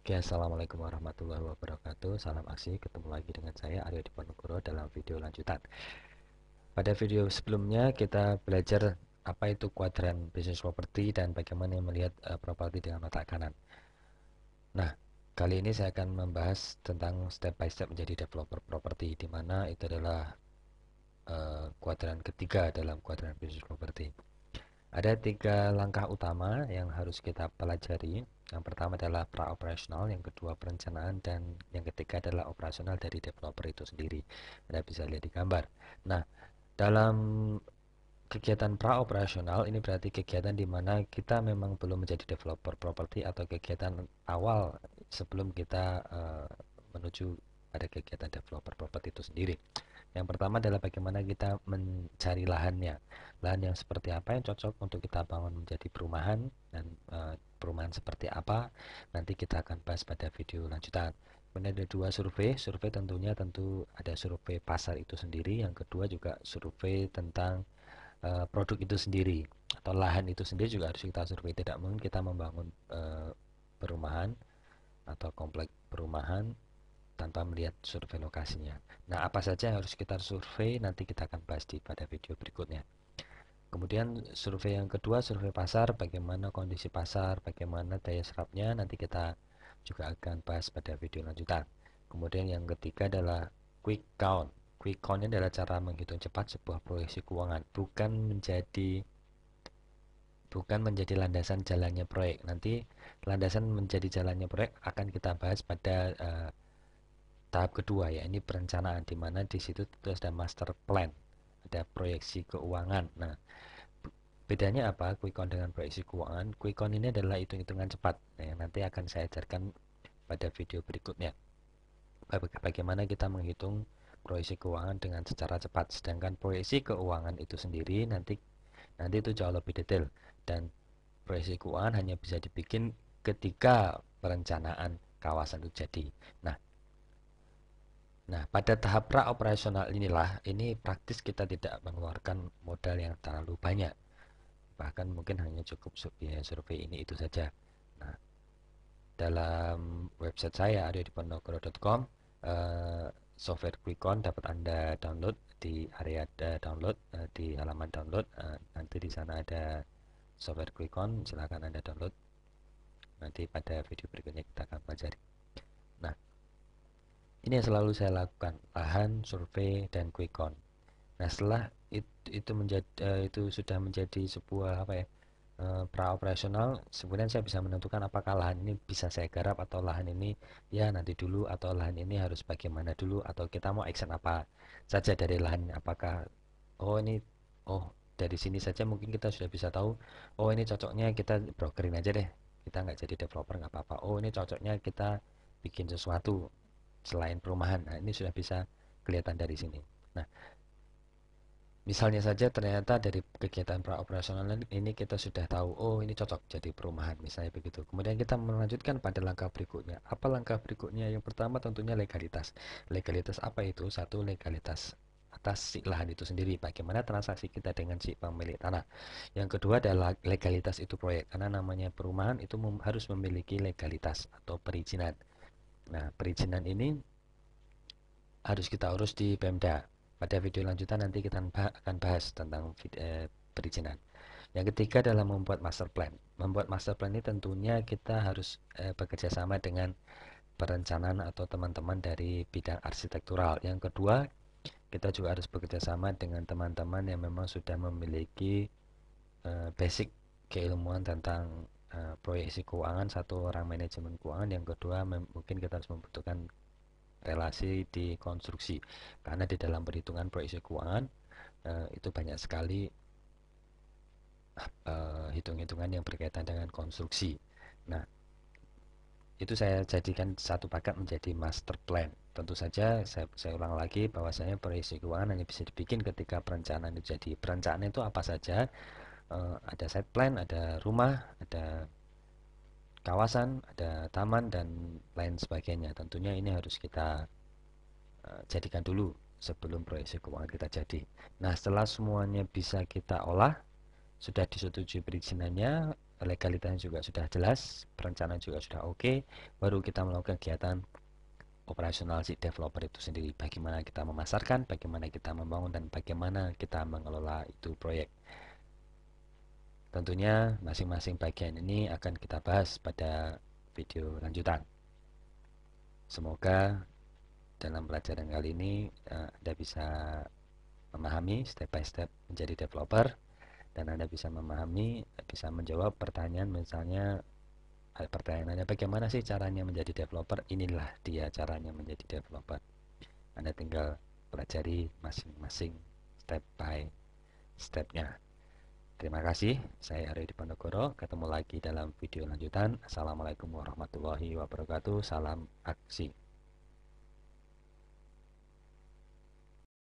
Oke, assalamualaikum warahmatullahi wabarakatuh. Salam aksi, ketemu lagi dengan saya Aryo Diponegoro dalam video lanjutan. Pada video sebelumnya kita belajar apa itu kuadran bisnis properti dan bagaimana melihat properti dengan mata kanan. Nah, kali ini saya akan membahas tentang step by step menjadi developer properti, di mana itu adalah kuadran ketiga dalam kuadran bisnis properti. Ada tiga langkah utama yang harus kita pelajari. Yang pertama adalah pra-operasional, yang kedua perencanaan, dan yang ketiga adalah operasional dari developer itu sendiri. Anda bisa lihat di gambar. Nah, dalam kegiatan pra-operasional ini berarti kegiatan di mana kita memang belum menjadi developer properti atau kegiatan awal sebelum kita menuju pada kegiatan developer properti itu sendiri. Yang pertama adalah bagaimana kita mencari lahannya. Lahan yang seperti apa yang cocok untuk kita bangun menjadi perumahan, dan perumahan seperti apa nanti kita akan bahas pada video lanjutan. Kemudian ada dua survei. Survei tentu ada survei pasar itu sendiri. Yang kedua juga survei tentang produk itu sendiri atau lahan itu sendiri juga harus kita survei. Tidak mungkin kita membangun perumahan atau komplek perumahan tanpa melihat survei lokasinya. Nah, apa saja yang harus kita survei nanti kita akan bahas pada video berikutnya. Kemudian survei yang kedua, survei pasar, bagaimana kondisi pasar, bagaimana daya serapnya, nanti kita juga akan bahas pada video lanjutan. Kemudian yang ketiga adalah quick count. Quick count adalah cara menghitung cepat sebuah proyeksi keuangan, bukan menjadi landasan jalannya proyek. Nanti landasan menjadi jalannya proyek akan kita bahas pada tahap kedua, ya ini perencanaan, di mana di situ terus ada master plan, ada proyeksi keuangan. Nah, bedanya apa quick count dengan proyeksi keuangan? Quick count ini adalah hitung-hitungan cepat. Nah, yang nanti akan saya ajarkan pada video berikutnya. Bagaimana kita menghitung proyeksi keuangan dengan secara cepat. Sedangkan proyeksi keuangan itu sendiri nanti itu jauh lebih detail, dan proyeksi keuangan hanya bisa dibikin ketika perencanaan kawasan itu jadi. Nah, pada tahap pra-operasional inilah, ini praktis kita tidak mengeluarkan modal yang terlalu banyak. Bahkan mungkin hanya cukup biaya survei ini itu saja. Nah, dalam website saya aryodiponegoro.com, software QuickCon dapat Anda download di area download, di halaman download. Nanti di sana ada software QuickCon, silakan Anda download. Nanti pada video berikutnya kita akan pelajari. Nah, ini yang selalu saya lakukan, lahan, survei, dan quick count. Nah, setelah itu sudah menjadi sebuah apa ya, pra operasional, kemudian saya bisa menentukan apakah lahan ini bisa saya garap atau lahan ini ya nanti dulu, atau lahan ini harus bagaimana dulu, atau kita mau action apa saja dari lahan. Apakah oh ini oh dari sini saja mungkin kita sudah bisa tahu, oh ini cocoknya kita brokerin aja deh, kita nggak jadi developer nggak apa-apa. Oh ini cocoknya kita bikin sesuatu selain perumahan. Nah, ini sudah bisa kelihatan dari sini. Nah, misalnya saja ternyata dari kegiatan pra-operasional ini kita sudah tahu, oh ini cocok jadi perumahan, misalnya begitu. Kemudian kita melanjutkan pada langkah berikutnya. Apa langkah berikutnya? Yang pertama tentunya legalitas. Legalitas apa itu? Satu, legalitas atas si lahan itu sendiri, bagaimana transaksi kita dengan si pemilik tanah. Yang kedua adalah legalitas itu proyek, karena namanya perumahan itu harus memiliki legalitas atau perizinan. Nah, perizinan ini harus kita urus di Pemda. Pada video lanjutan nanti kita akan bahas tentang perizinan. Yang ketiga adalah membuat master plan. Membuat master plan ini tentunya kita harus bekerja sama dengan perencanaan atau teman-teman dari bidang arsitektural. Yang kedua, kita juga harus bekerja sama dengan teman-teman yang memang sudah memiliki basic keilmuan tentang proyeksi keuangan. Satu, orang manajemen keuangan. Yang kedua, mungkin kita harus membutuhkan relasi di konstruksi, karena di dalam perhitungan proyeksi keuangan itu banyak sekali hitung-hitungan yang berkaitan dengan konstruksi. Nah, itu saya jadikan satu paket menjadi master plan. Tentu saja saya ulang lagi bahwasanya proyeksi keuangan hanya bisa dibikin ketika perencanaan itu jadi. Perencanaan itu apa saja? Ada site plan, ada rumah, ada kawasan, ada taman, dan lain sebagainya. Tentunya ini harus kita jadikan dulu sebelum proyeksi keuangan kita jadi. Nah, setelah semuanya bisa kita olah, sudah disetujui perizinannya, legalitasnya juga sudah jelas, perencanaan juga sudah oke, baru kita melakukan kegiatan operasional si developer itu sendiri. Bagaimana kita memasarkan, bagaimana kita membangun, dan bagaimana kita mengelola itu proyek. Tentunya masing-masing bagian ini akan kita bahas pada video lanjutan. Semoga dalam pelajaran kali ini Anda bisa memahami step by step menjadi developer, dan Anda bisa memahami, bisa menjawab pertanyaan. Misalnya pertanyaannya, bagaimana sih caranya menjadi developer? Inilah dia caranya menjadi developer. Anda tinggal pelajari masing-masing step by stepnya. Terima kasih, saya Aryo Diponegoro. Ketemu lagi dalam video lanjutan. Assalamualaikum warahmatullahi wabarakatuh. Salam aksi.